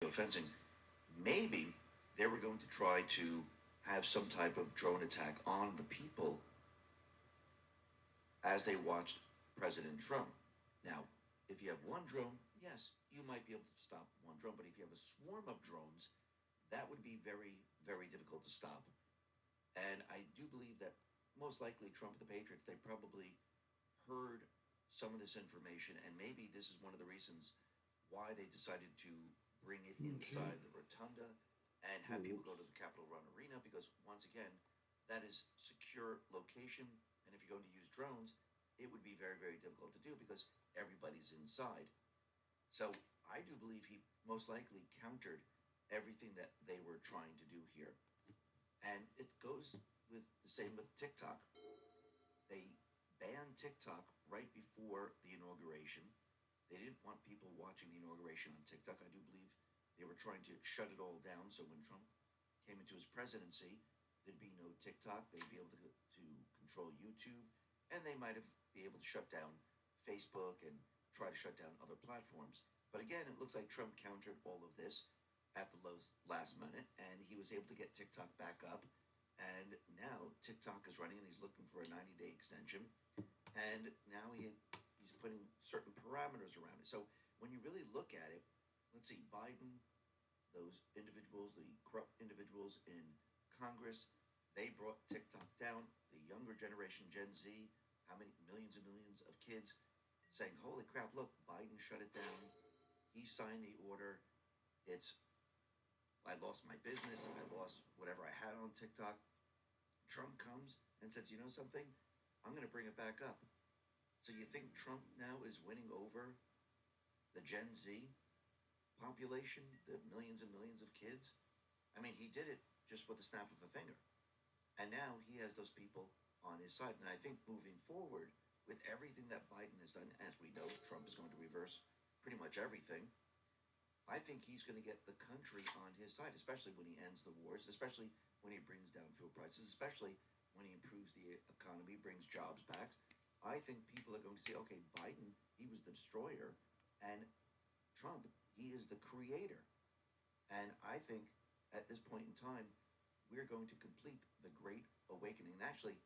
fencing, maybe they were going to try to have some type of drone attack on the people as they watched President Trump. Now, if you have one drone, yes, you might be able to stop one drone, but if you have a swarm of drones, that would be very, very difficult to stop. And I do believe that most likely Trump and the Patriots, they probably heard some of this information, and maybe this is one of the reasons why they decided to bring it inside the rotunda and have people go to the Capitol Run Arena because, once again, that is secure location. And if you're going to use drones, it would be very, very difficult to do because everybody's inside. So I do believe he most likely countered everything that they were trying to do here. And it goes with the same with TikTok. They banned TikTok right before the inauguration. They didn't want people watching the inauguration on TikTok. I do believe they were trying to shut it all down so when Trump came into his presidency, there'd be no TikTok. They'd be able to control YouTube, and they might have be able to shut down Facebook and try to shut down other platforms. But again, it looks like Trump countered all of this at the last minute, and he was able to get TikTok back up. And now TikTok is running, and he's looking for a 90-day extension. And now he's putting certain parameters around it. So when you really look at it, let's see, Biden, those individuals, the corrupt individuals in Congress, they brought TikTok down. The younger generation, Gen Z, how many millions and millions of kids saying, holy crap, look, Biden shut it down. He signed the order. I lost my business. I lost whatever I had on TikTok. Trump comes and says, you know something? I'm going to bring it back up. So you think Trump now is winning over the Gen Z population, the millions and millions of kids? I mean, he did it just with a snap of a finger. And now he has those people on his side. And I think moving forward, with everything that Biden has done, as we know, Trump is going to reverse pretty much everything. I think he's going to get the country on his side, especially when he ends the wars, especially when he brings down fuel prices, especially when he improves the economy, brings jobs back. I think people are going to say, okay, Biden, he was the destroyer, and Trump, he is the creator. And I think at this point in time, we're going to complete the Great Awakening. And actually,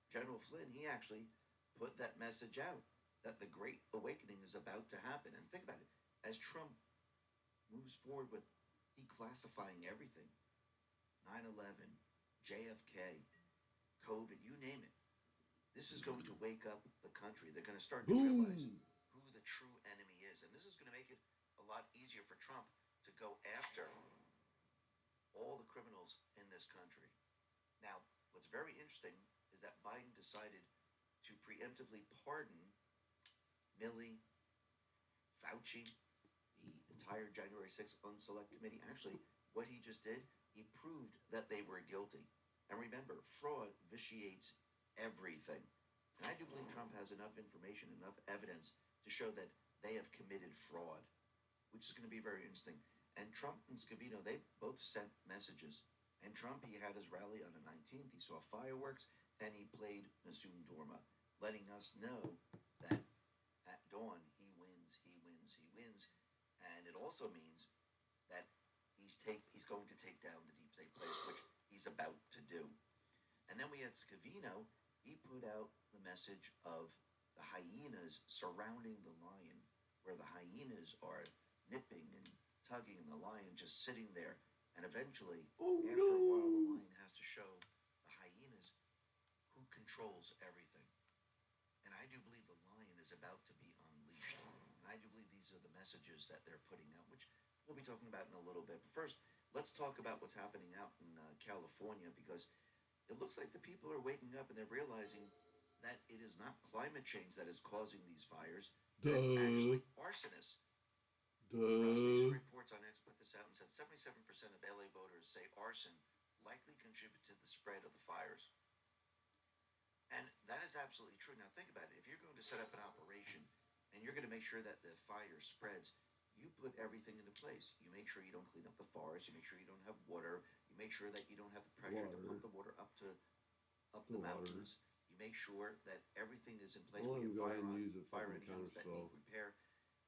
General Flynn, he actually put that message out that the Great Awakening is about to happen. And think about it, as Trump moves forward with declassifying everything, 9/11, JFK, COVID, you name it, this is going to wake up the country. They're going to start to realize who the true enemy is. And this is going to make it a lot easier for Trump to go after all the criminals in this country. Now, what's very interesting is that Biden decided to preemptively pardon Milley, Fauci, the entire January 6th Unselect Committee. Actually, what he just did, he proved that they were guilty. And remember, fraud vitiates everything. And I do believe Trump has enough information, enough evidence to show that they have committed fraud, which is going to be very interesting. And Trump and Scavino, they both sent messages. And Trump, he had his rally on the 19th. He saw fireworks, and he played Nasum Dorma, letting us know that at dawn, he wins, he wins, he wins. And it also means that he's going to take down the deep state players, which he's about to do. And then we had Scavino. He put out the message of the hyenas surrounding the lion, where the hyenas are nipping and tugging, and the lion just sitting there. And eventually, after a while, the lion has to show the hyenas who controls everything. And I do believe the lion is about to be unleashed. And I do believe these are the messages that they're putting out, which we'll be talking about in a little bit. But first, let's talk about what's happening out in California, because it looks like the people are waking up and they're realizing that it is not climate change that is causing these fires, but it's actually arsonists. Recent reports on X put this out and said 77% of LA voters say arson likely contributed to the spread of the fires. And that is absolutely true. Now think about it. If you're going to set up an operation and you're going to make sure that the fire spreads, you put everything into place. You make sure you don't clean up the forest. You make sure you don't have water. You make sure that you don't have the pressure to pump the water up the mountains. You make sure that everything is in place. We have fire engines that need repair.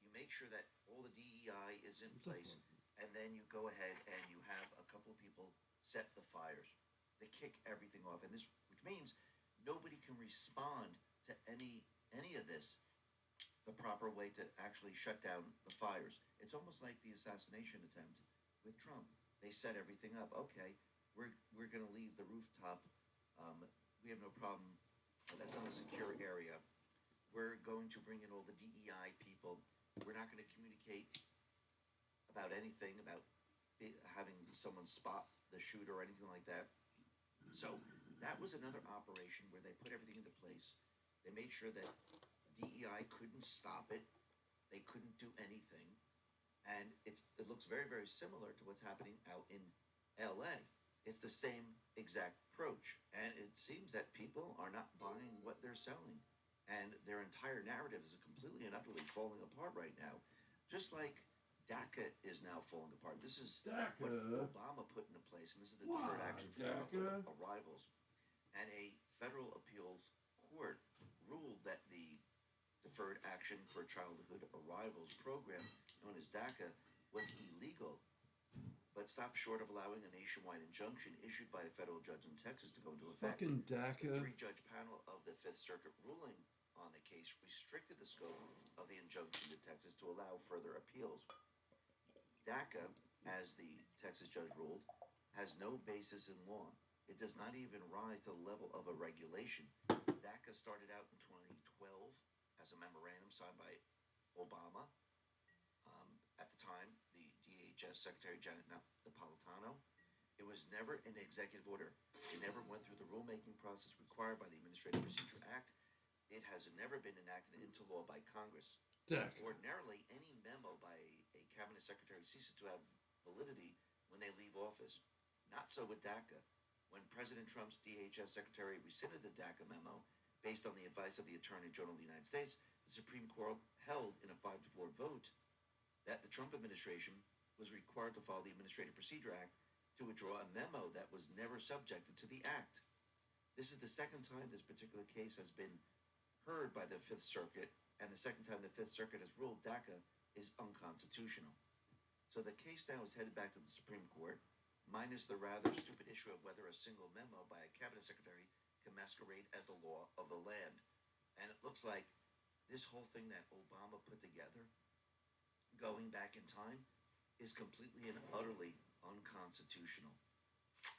You make sure that all the DEI is in place, and then you go ahead and you have a couple of people set the fires. They kick everything off, and this, which means nobody can respond to any of this the proper way to actually shut down the fires. It's almost like the assassination attempt with Trump. They set everything up. Okay, we're going to leave the rooftop. We have no problem. That's not a secure area. We're going to bring in all the DEI people. We're not going to communicate about anything about having someone spot the shooter or anything like that. So that was another operation where they put everything into place. They made sure that DEI couldn't stop it. They couldn't do anything. And it looks very, very similar to what's happening out in LA. It's the same exact approach. And it seems that people are not buying what they're selling. And their entire narrative is completely and utterly falling apart right now. Just like DACA is now falling apart. This is what Obama put into place, and this is the Deferred Action for Childhood Arrivals. And a federal appeals court ruled that the Deferred Action for Childhood Arrivals program, known as DACA, was illegal, but stopped short of allowing a nationwide injunction issued by a federal judge in Texas to go into effect. Fucking DACA. The three-judge panel of the Fifth Circuit ruling on the case restricted the scope of the injunction to Texas to allow further appeals. DACA, as the Texas judge ruled, has no basis in law. It does not even rise to the level of a regulation. DACA started out in 2012 as a memorandum signed by Obama. At the time, the DHS Secretary Janet Napolitano. It was never an executive order. It never went through the rulemaking process required by the Administrative Procedure Act. It has never been enacted into law by Congress. DACA. Ordinarily, any memo by a cabinet secretary ceases to have validity when they leave office. Not so with DACA. When President Trump's DHS secretary rescinded the DACA memo based on the advice of the Attorney General of the United States, the Supreme Court held in a 5-4 vote that the Trump administration was required to follow the Administrative Procedure Act to withdraw a memo that was never subjected to the act. This is the second time this particular case has been heard by the Fifth Circuit, and the second time the Fifth Circuit has ruled DACA is unconstitutional. So the case now is headed back to the Supreme Court, minus the rather stupid issue of whether a single memo by a cabinet secretary can masquerade as the law of the land. And it looks like this whole thing that Obama put together, going back in time, is completely and utterly unconstitutional.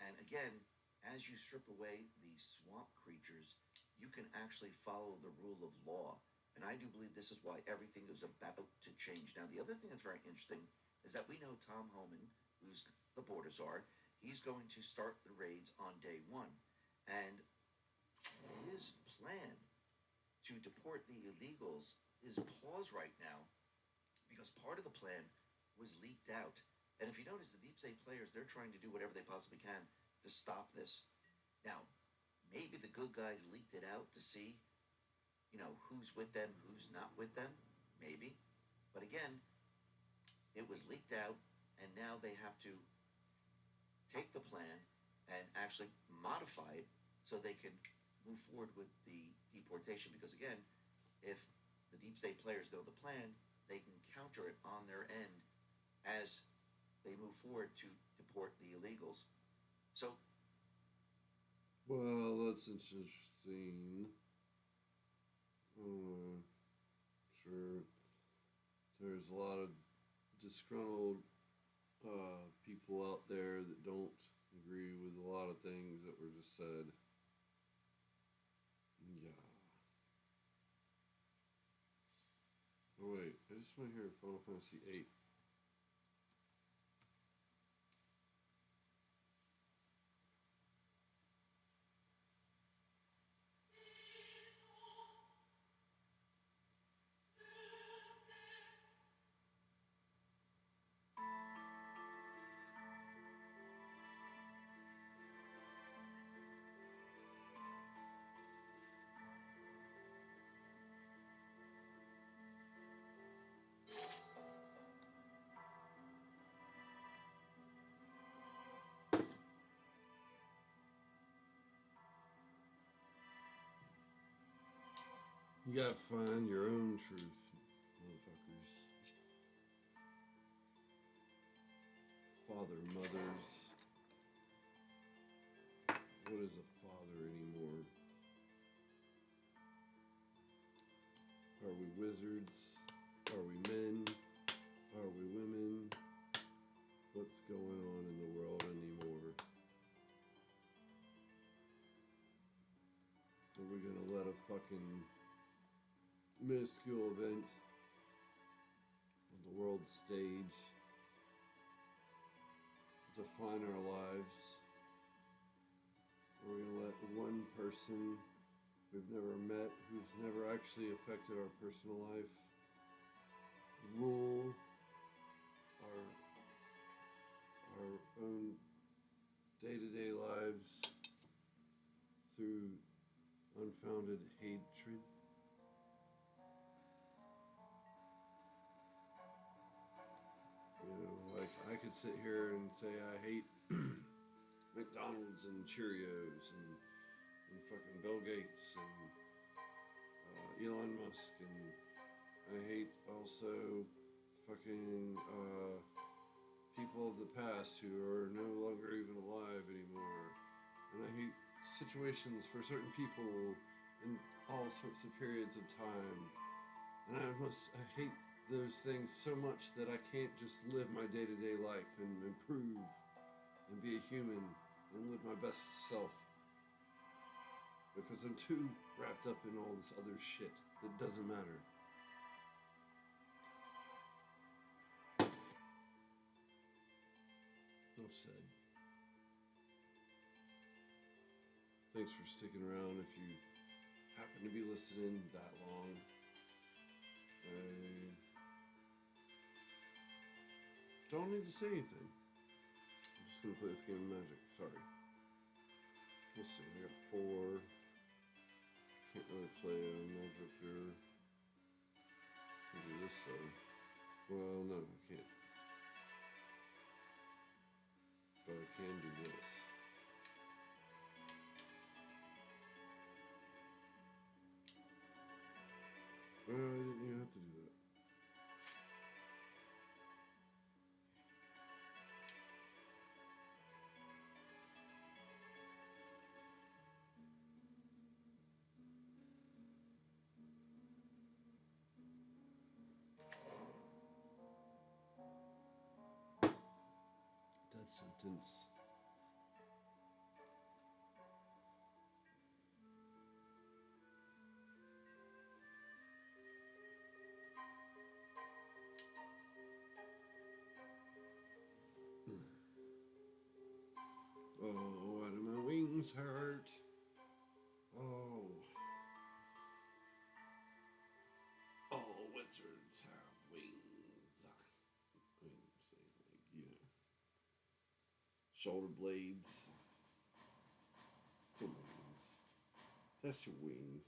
And again, as you strip away the swamp creatures, you can actually follow the rule of law. And I do believe this is why everything is about to change. Now, the other thing that's very interesting is that we know Tom Homan, who's the border czar, he's going to start the raids on day one. And his plan to deport the illegals is paused right now because part of the plan was leaked out. And if you notice, the deep state players, they're trying to do whatever they possibly can to stop this. Now, maybe the good guys leaked it out to see, who's with them, who's not with them. Maybe. But again, it was leaked out, and now they have to take the plan and actually modify it so they can move forward with the deportation. Because again, if the deep state players know the plan, they can counter it on their end as they move forward to deport the illegals. So, well, that's interesting. Sure. There's a lot of disgruntled people out there that don't agree with a lot of things that were just said. Yeah. Oh wait, I just want to hear Final Fantasy VIII. You gotta find your own truth, motherfuckers. father, mothers. What is a father anymore? Are we wizards? Are we men? Are we women? What's going on in the world anymore? Are we gonna let a fucking minuscule event on the world stage define our lives? Are we gonna let one person we've never met, who's never actually affected our personal life, rule our own day-to-day lives through unfounded hatred? You know, like I could sit here and say I hate McDonald's and Cheerios and fucking Bill Gates and Elon Musk, and I hate also fucking people of the past who are no longer even alive anymore, and I hate situations for certain people in all sorts of periods of time, and I hate those things so much that I can't just live my day-to-day life and improve and be a human and live my best self, because I'm too wrapped up in all this other shit that doesn't matter. Enough said. Thanks for sticking around if you happen to be listening that long. I don't need to say anything. I'm just gonna play this game of Magic. Sorry. Let's see, I got 4. Can't really play a Magic here. I'll do this though. Well, no, I can't. But I can do this. I didn't even have to do that. Death sentence. Oh, why do my wings hurt? Oh. All wizards have wings. Wings, like, you know. Shoulder blades. It's wings. That's your wings.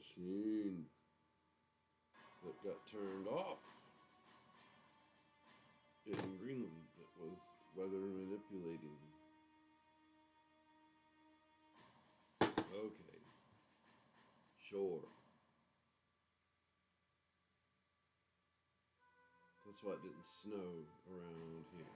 machine that got turned off in Greenland that was weather manipulating. Okay. Sure. That's why it didn't snow around here.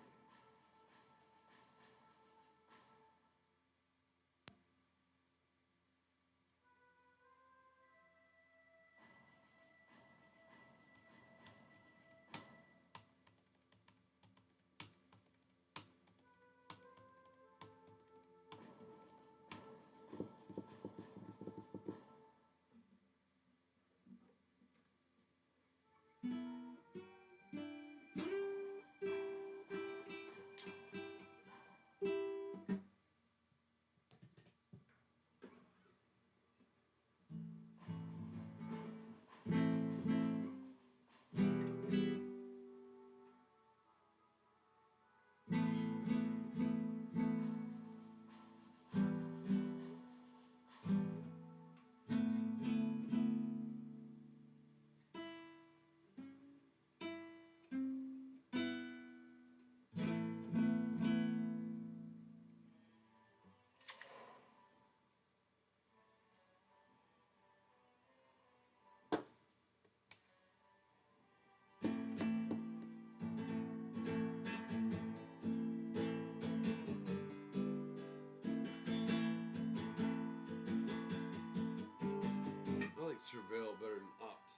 I like Surveil better than Opt.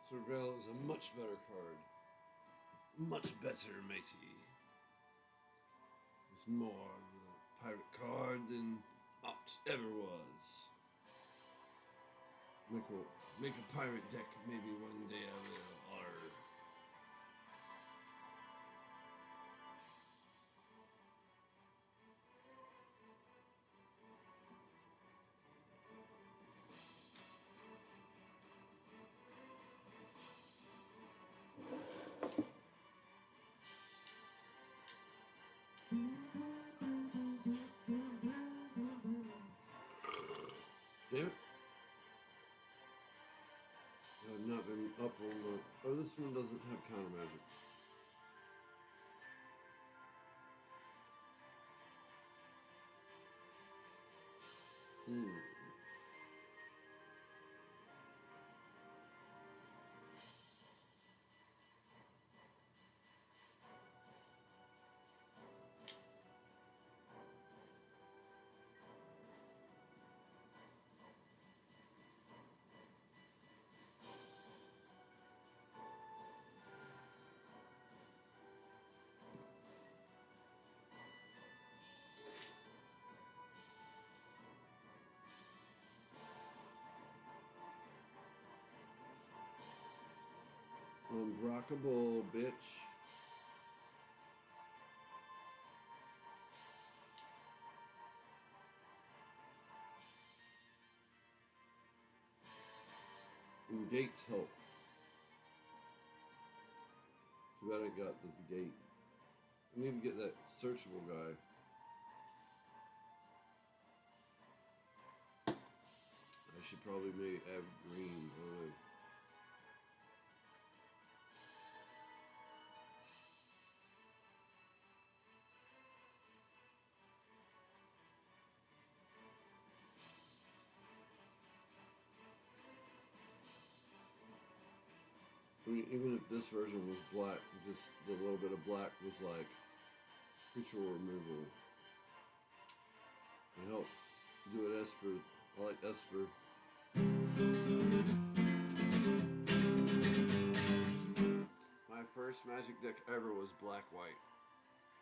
Surveil is a much better card. Much better, matey. It's more of a pirate card than Opt ever was. Make a pirate deck maybe one day I will. Arr. Damn it. I've not been up on the... Oh, this one doesn't have counter magic. Unblockable, bitch. And gates help. Too bad I got the gate. I need to get that searchable guy. I should probably maybe add green. I mean, even if this version was black, just the little bit of black was like creature removal. It helped do it Esper. I like Esper. My first Magic deck ever was black-white.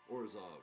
Or Zav.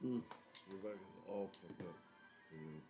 Your back is all fucked up. You know.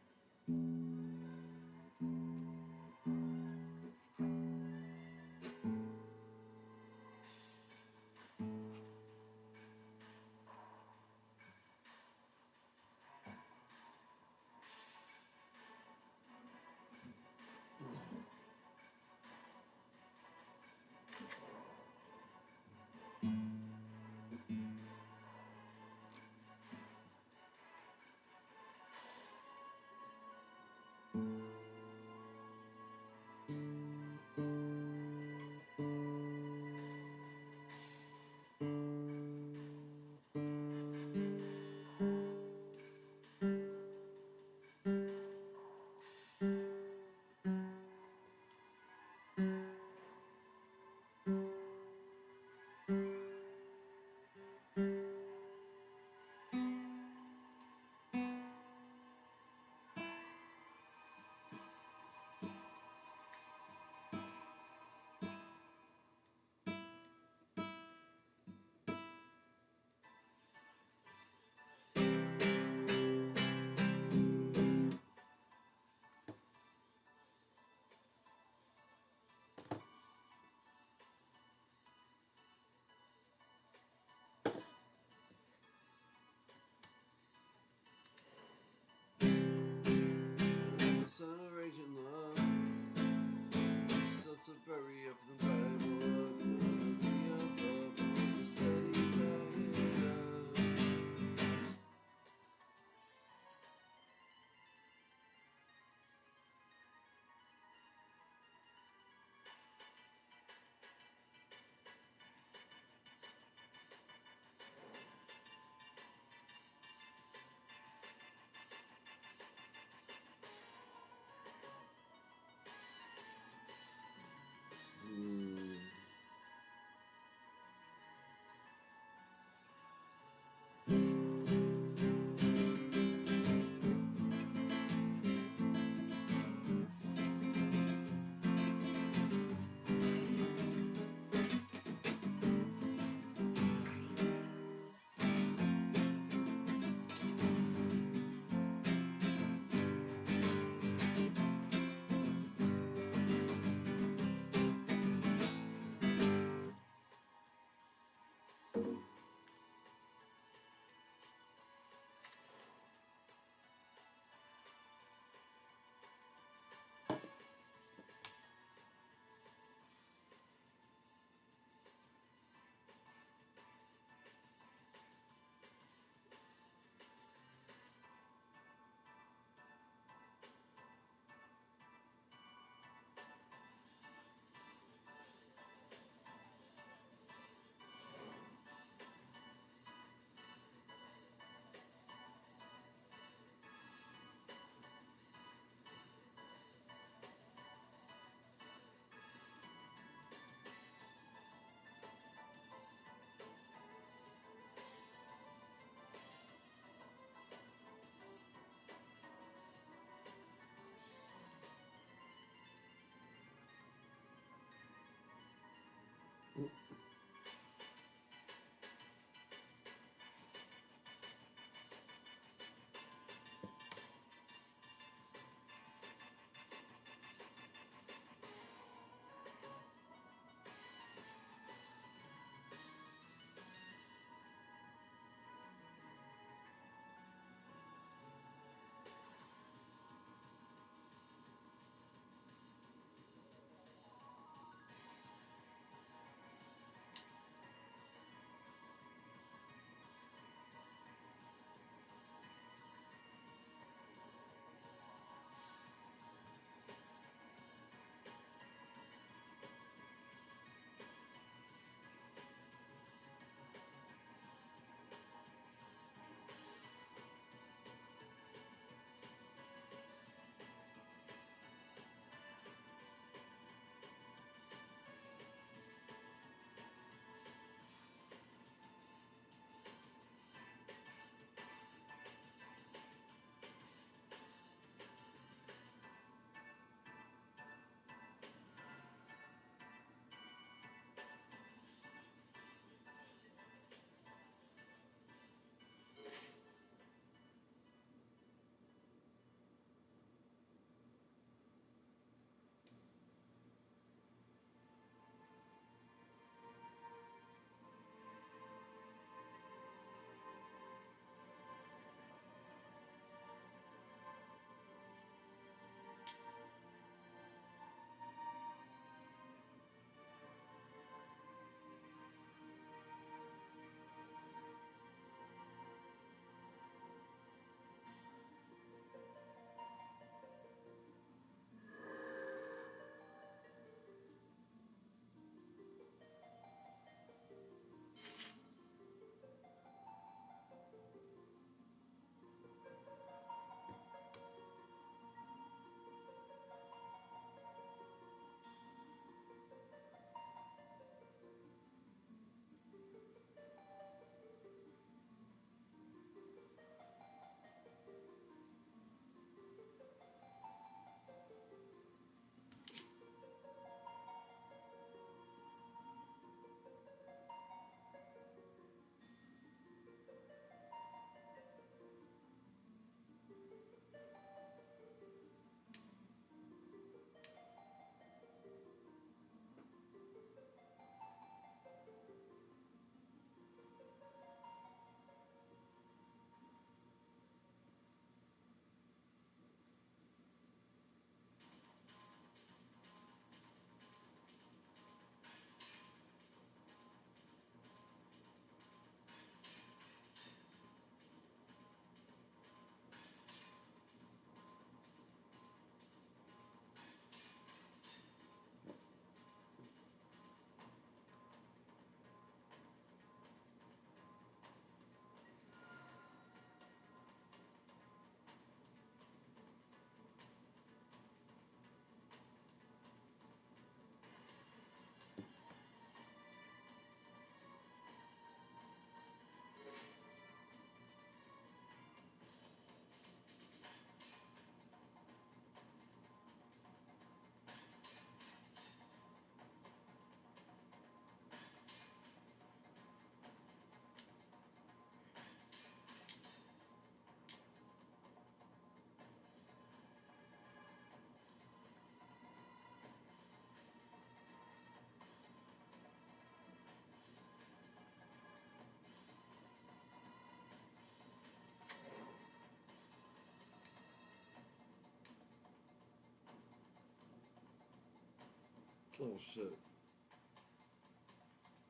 Oh shit.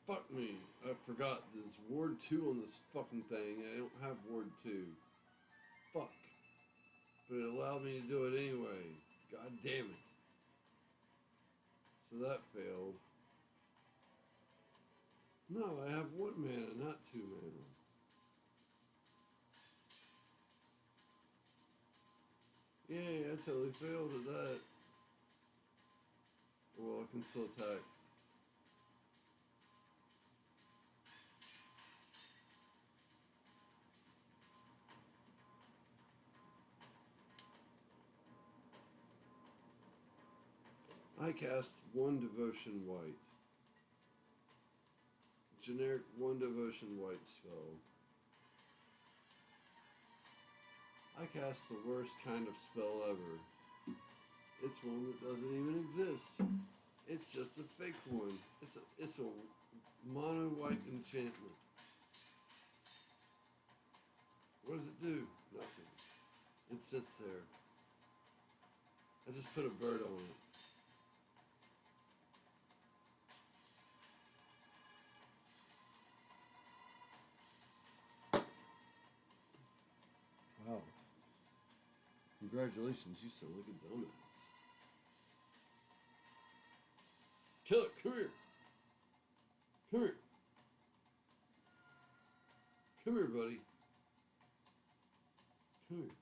Fuck me. I forgot there's Ward 2 on this fucking thing. I don't have Ward 2. Fuck. But it allowed me to do it anyway. God damn it. So that failed. No, I have 1 mana, not 2 mana. Yay, I totally failed at that. Well, I can still attack. I cast 1 Devotion White. Generic 1 Devotion White spell. I cast the worst kind of spell ever. It's one that doesn't even exist. It's just a fake one. It's a mono white enchantment. What does it do? Nothing. It sits there. I just put a bird on it. Wow. Congratulations, you sound like a dumbass. Kill it, come here. Come here. Come here, buddy. Come here.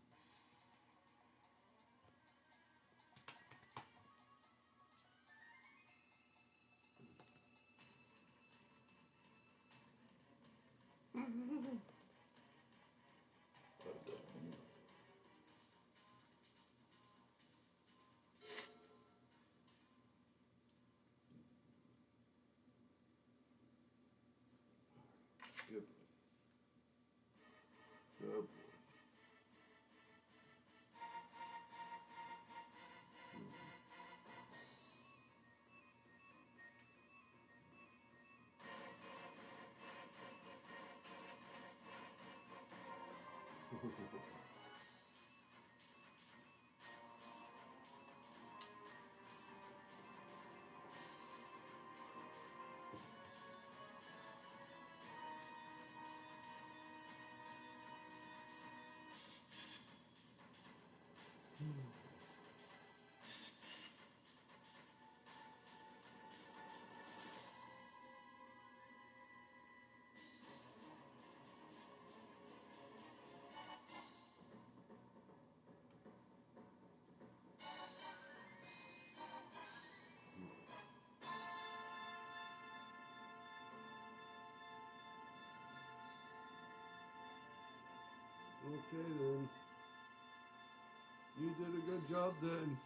Good boy. Good boy. Okay then. You did a good job then.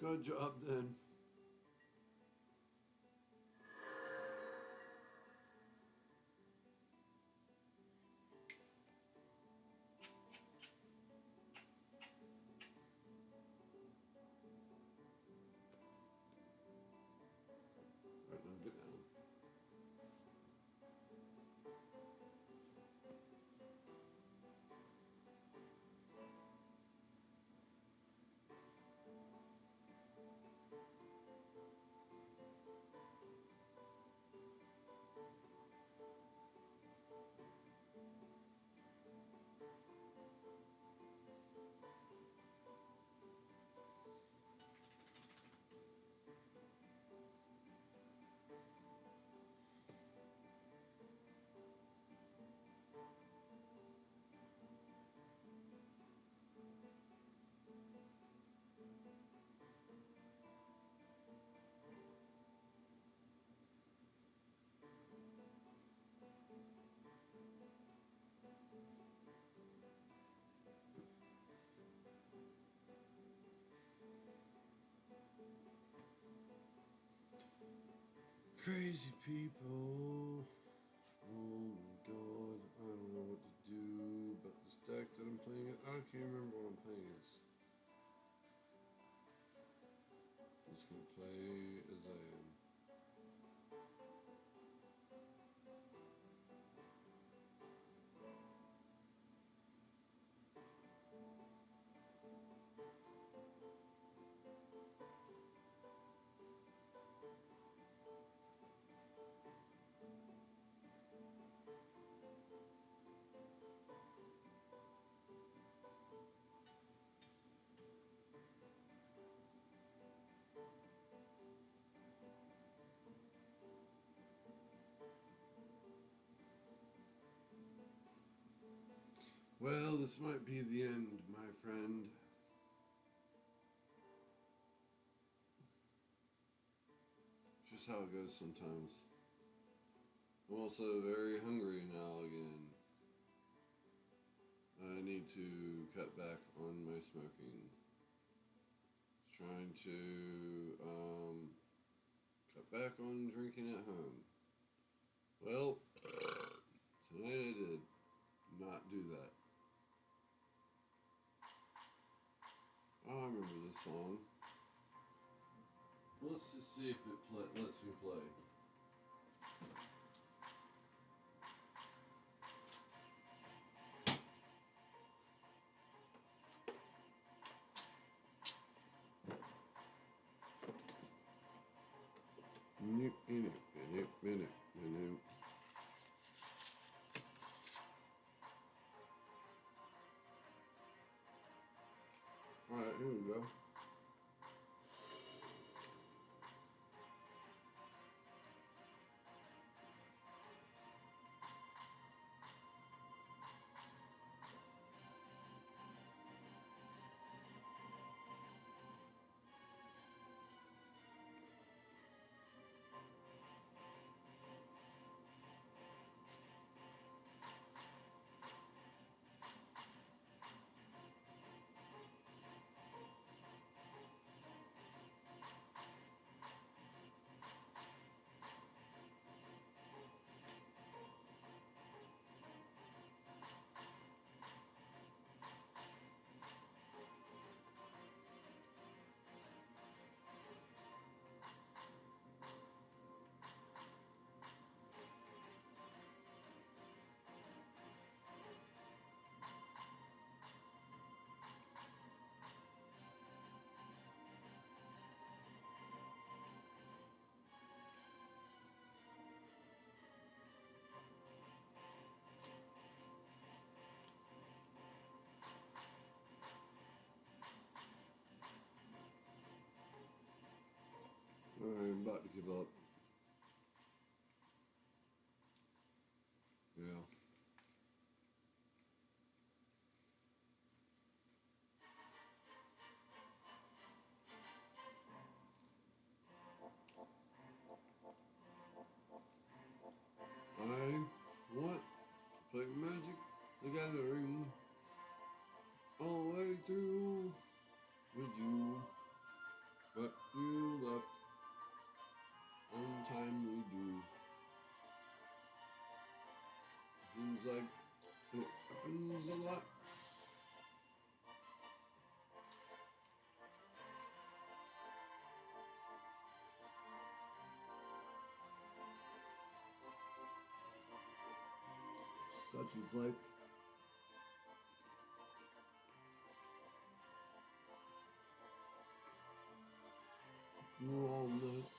Good job then. Right, now get down. Crazy people. Oh my god, I don't know what to do about this deck that I'm playing it. I can't remember what I'm playing as. I'm just gonna play as I am. Well, this might be the end, my friend. Just how it goes sometimes. I'm also very hungry now again. I need to cut back on my smoking. Trying to cut back on drinking at home. Well, tonight I did not do that. Oh, I remember this song. Let's just see if it lets me play. Alright, here we go. I'm about to give up. Yeah. I want to play Magic the Gathering all the way through with you, but you left untimely due. Seems like it happens a lot. Such is life. New walnuts.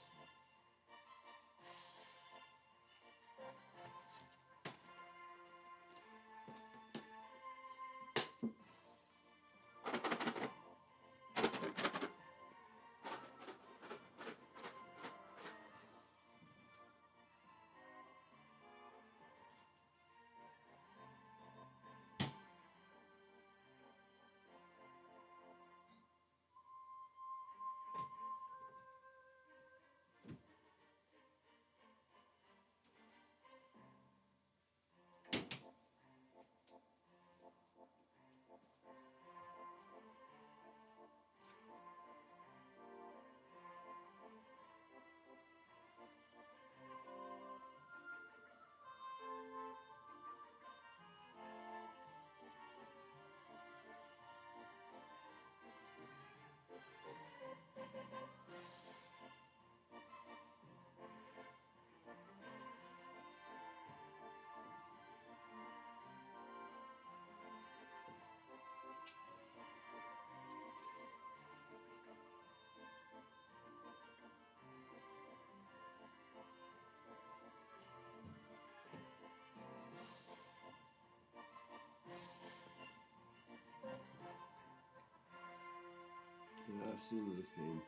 Yeah, I've seen this game.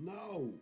No!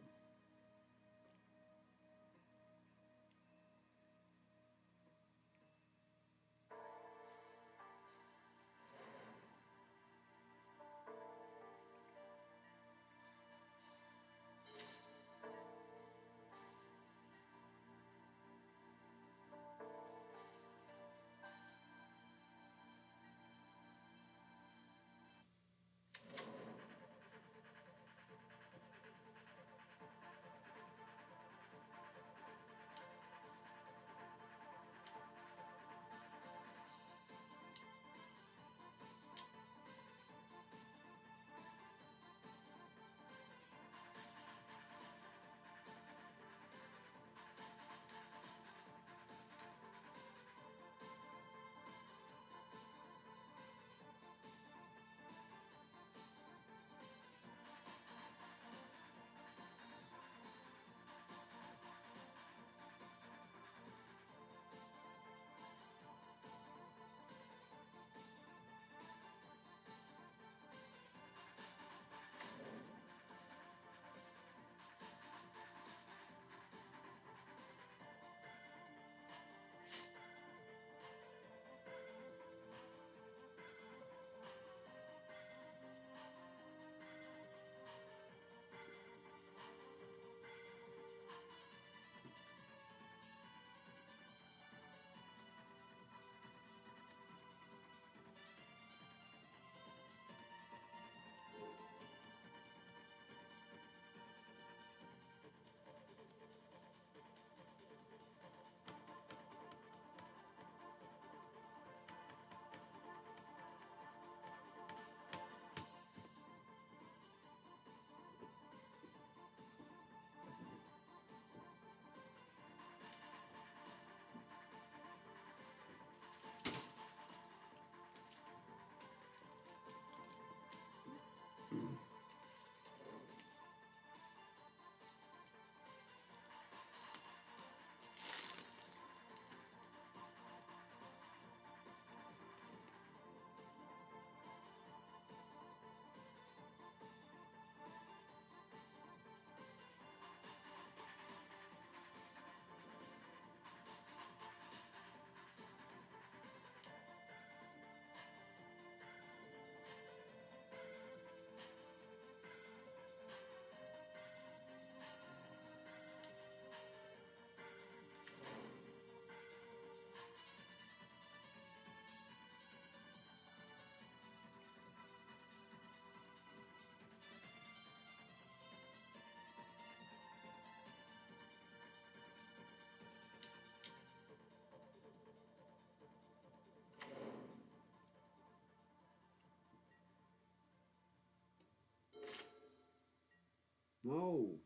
No!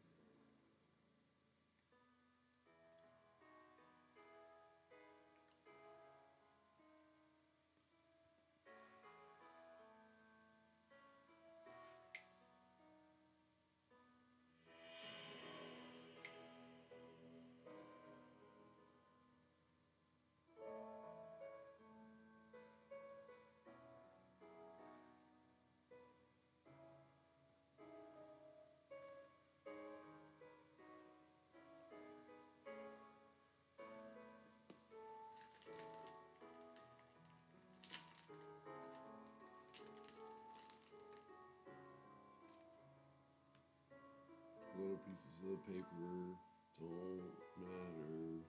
Little pieces of paper don't matter.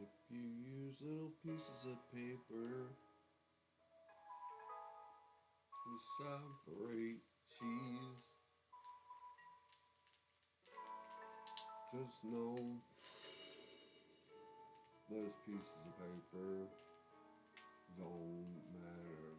If you use little pieces of paper to separate cheese, just know those pieces of paper don't matter.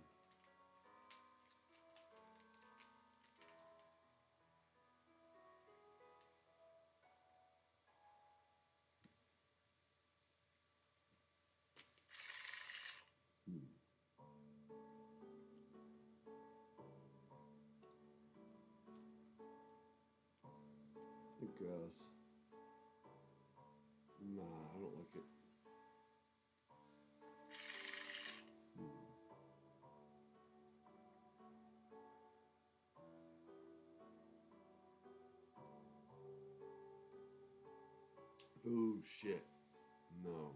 I guess. Nah, I don't like it. Oh shit. No.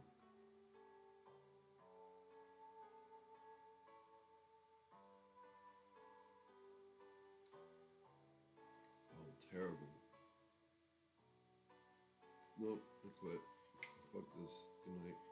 Oh, terrible. Nope, I quit. Fuck this. Good night.